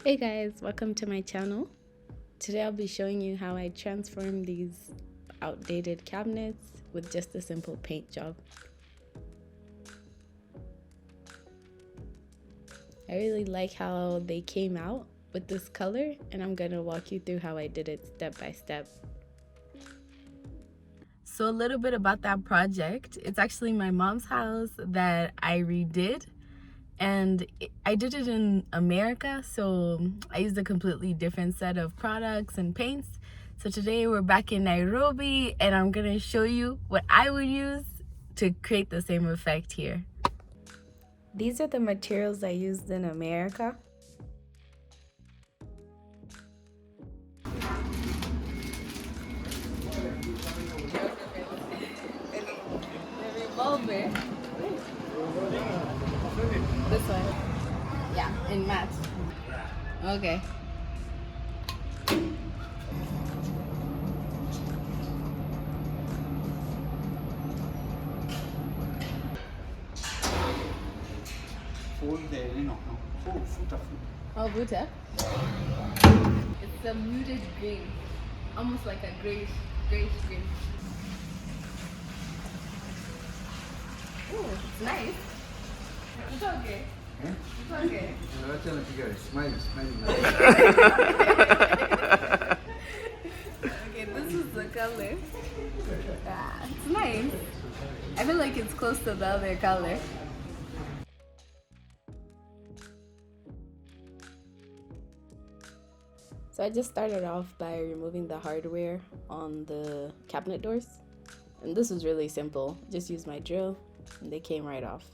Hey guys, welcome to my channel. Today I'll be showing you how I transform these outdated cabinets with just a simple paint job. I really like how they came out with this color, and I'm gonna walk you through how I did it step by step. So a little bit about that project. It's actually my mom's house that I redid. And I did it in America, so I used a completely different set of products and paints. So today we're back in Nairobi, and I'm gonna show you what I would use to create the same effect here. These are the materials I used in America. The revolver. This one. Yeah, in match. Okay. Oh, Buddha. It's a muted green, almost like a grayish green. Oh, it's nice. It's okay. It's okay. Okay, this is the color. Ah, it's nice. I feel like it's close to the other color. So I just started off by removing the hardware on the cabinet doors. And this was really simple. Just used my drill and they came right off.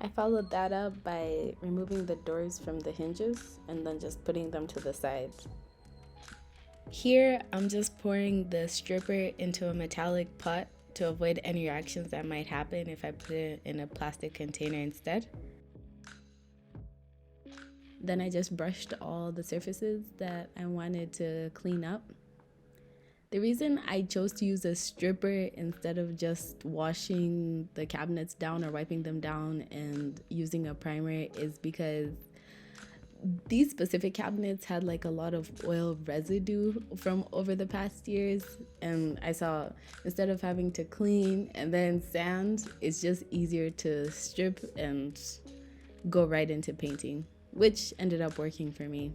I followed that up by removing the doors from the hinges and then just putting them to the sides. Here, I'm just pouring the stripper into a metallic pot to avoid any reactions that might happen if I put it in a plastic container instead. Then I just brushed all the surfaces that I wanted to clean up. The reason I chose to use a stripper instead of just washing the cabinets down or wiping them down and using a primer is because these specific cabinets had like a lot of oil residue from over the past years, and I saw instead of having to clean and then sand, it's just easier to strip and go right into painting, which ended up working for me.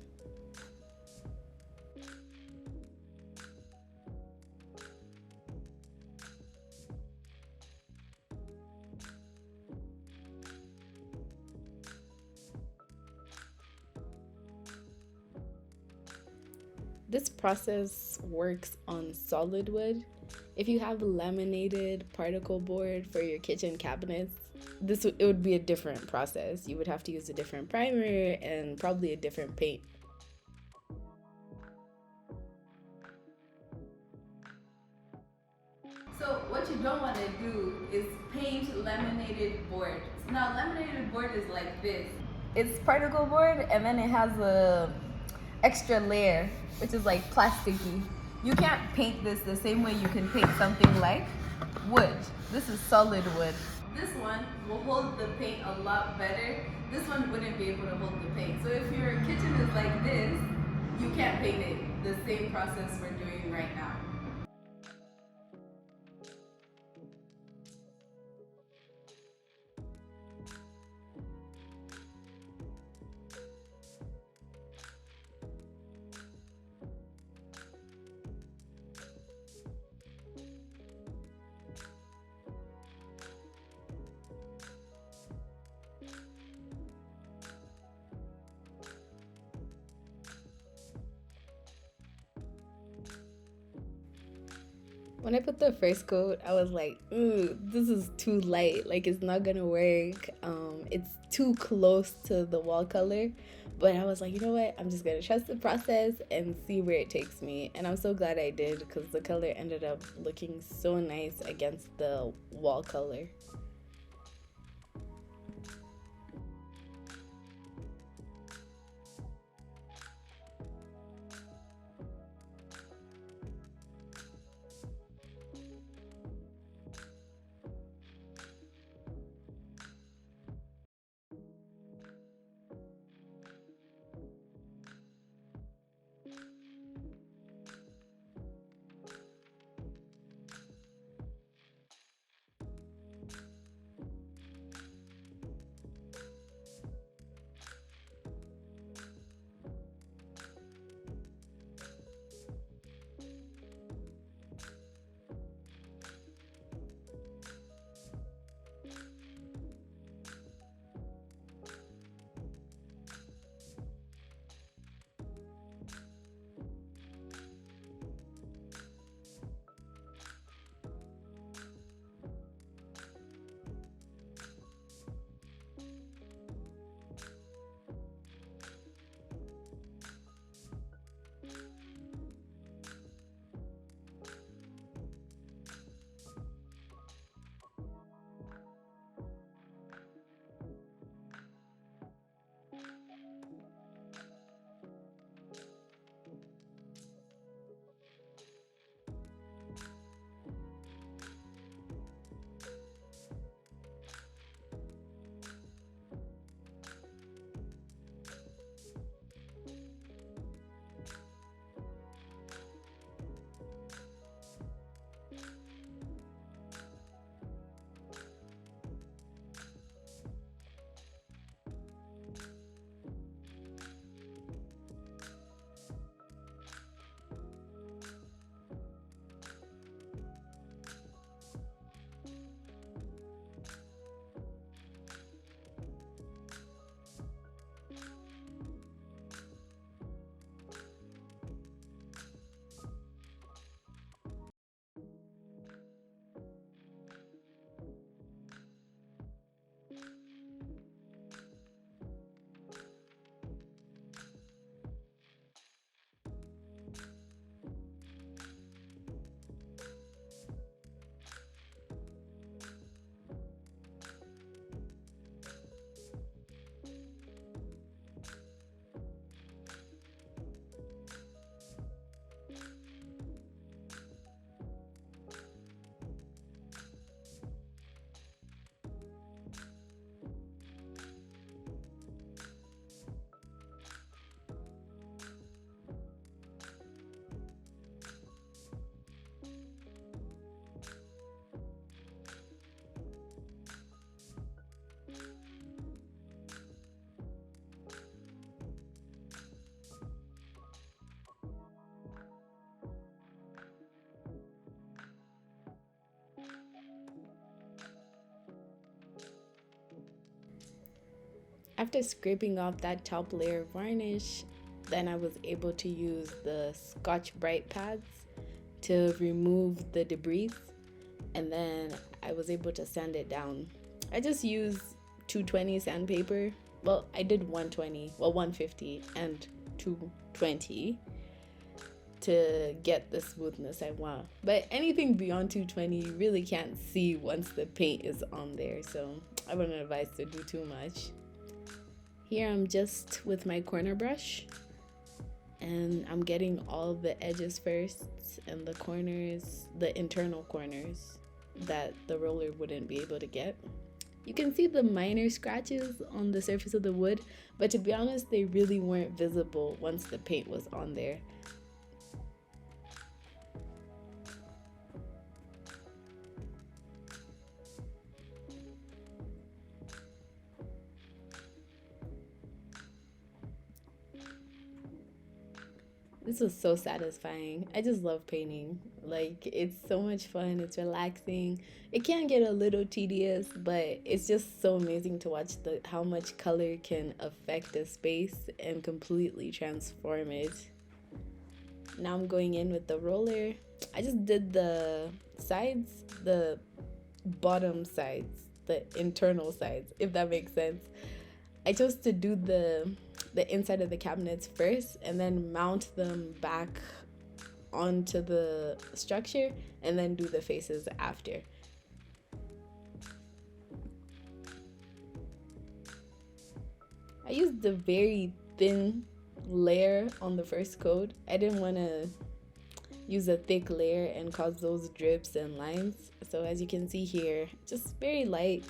This process works on solid wood. If you have laminated particle board for your kitchen cabinets, it would be a different process. You would have to use a different primer and probably a different paint. So what you don't want to do is paint laminated board. Now laminated board is like this. It's particle board and then it has a extra layer, which is like plasticky. You can't paint this the same way you can paint something like wood. This is solid wood. This one will hold the paint a lot better. This one wouldn't be able to hold the paint. So if your kitchen is like this, you can't paint it the same process we're doing right now. When I put the first coat, I was like, ooh, this is too light. Like, it's not gonna work. It's too close to the wall color. But I was like, you know what? I'm just gonna trust the process and see where it takes me. And I'm so glad I did because the color ended up looking so nice against the wall color. after scraping off that top layer of varnish, then I was able to use the Scotch Brite pads to remove the debris, and then I was able to sand it down. I just used 220 sandpaper. Well, I did 120, well 150 and 220 to get the smoothness I want. But anything beyond 220 you really can't see once the paint is on there, so I wouldn't advise to do too much. Here I'm just with my corner brush, and I'm getting all the edges first and the corners, the internal corners that the roller wouldn't be able to get. You can see the minor scratches on the surface of the wood, but to be honest, they really weren't visible once the paint was on there. This was so satisfying. I just love painting. Like, it's so much fun. It's relaxing. It can get a little tedious, but it's just so amazing to watch how much color can affect a space and completely transform it. Now I'm going in with the roller. I just did the sides, the bottom sides, the internal sides, if that makes sense. I chose to do the inside of the cabinets first and then mount them back onto the structure and then do the faces after. I used a very thin layer on the first coat. I didn't want to use a thick layer and cause those drips and lines. So as you can see here, just very light.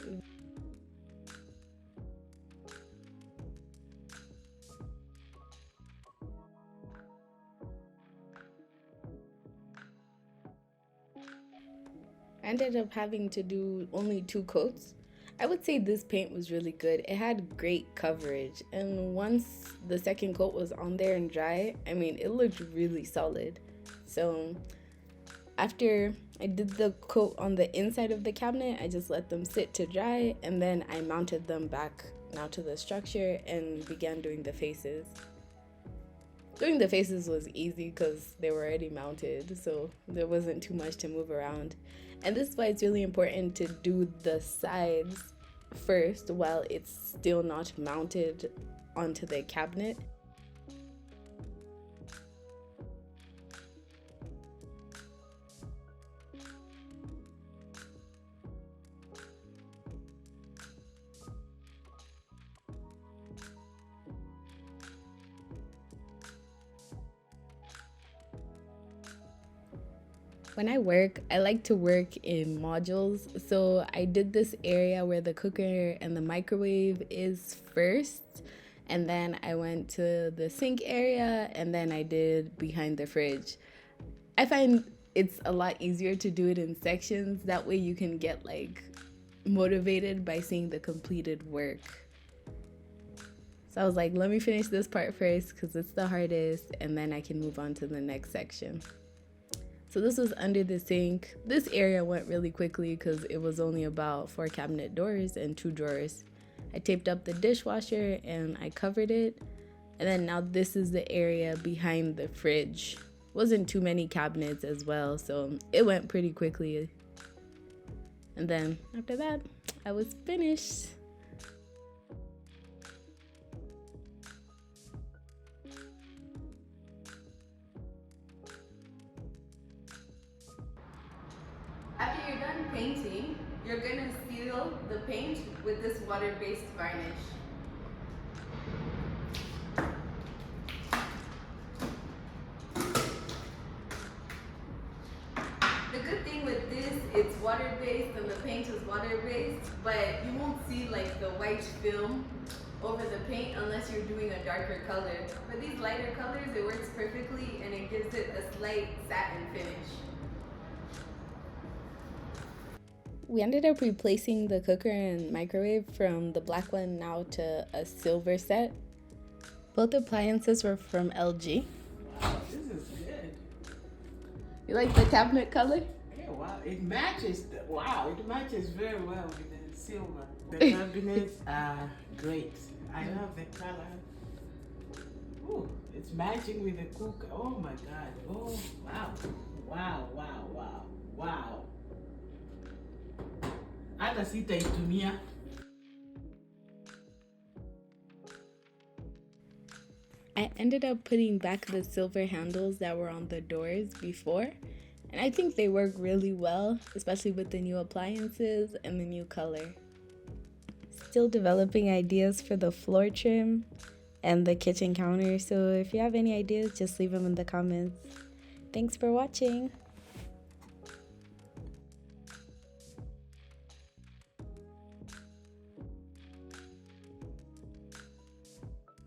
I ended up having to do only 2 coats. I would say this paint was really good. It had great coverage, and once the second coat was on there and dry, I mean, it looked really solid. So after I did the coat on the inside of the cabinet, I just let them sit to dry, and then I mounted them back now to the structure and began doing the faces. Doing the faces was easy because they were already mounted, so there wasn't too much to move around. And this is why it's really important to do the sides first while it's still not mounted onto the cabinet. When I work, I like to work in modules. So I did this area where the cooker and the microwave is first, and then I went to the sink area, and then I did behind the fridge. I find it's a lot easier to do it in sections. That way you can get like motivated by seeing the completed work. So I was like, let me finish this part first because it's the hardest, and then I can move on to the next section. So this was under the sink. This area went really quickly because it was only about 4 cabinet doors and 2 drawers. I taped up the dishwasher and I covered it. And then now this is the area behind the fridge. Wasn't too many cabinets as well, so it went pretty quickly. And then after that, I was finished. After you're done painting, you're gonna seal the paint with this water-based varnish. The good thing with this, it's water-based and the paint is water-based, but you won't see like the white film over the paint unless you're doing a darker color. For these lighter colors, it works perfectly and it gives it a slight satin finish. We ended up replacing the cooker and microwave from the black one now to a silver set. Both appliances were from LG. Wow, this is good. You like the cabinet color? Yeah, wow, it matches. It matches very well with the silver. The cabinets are great. I love the color. Ooh, it's matching with the cook. Oh my God. Oh, wow. Wow, wow, wow, wow. Hata sitaitumia. I ended up putting back the silver handles that were on the doors before, and I think they work really well, especially with the new appliances and the new color. Still developing ideas for the floor trim and the kitchen counter, so if you have any ideas, just leave them in the comments. Thanks for watching!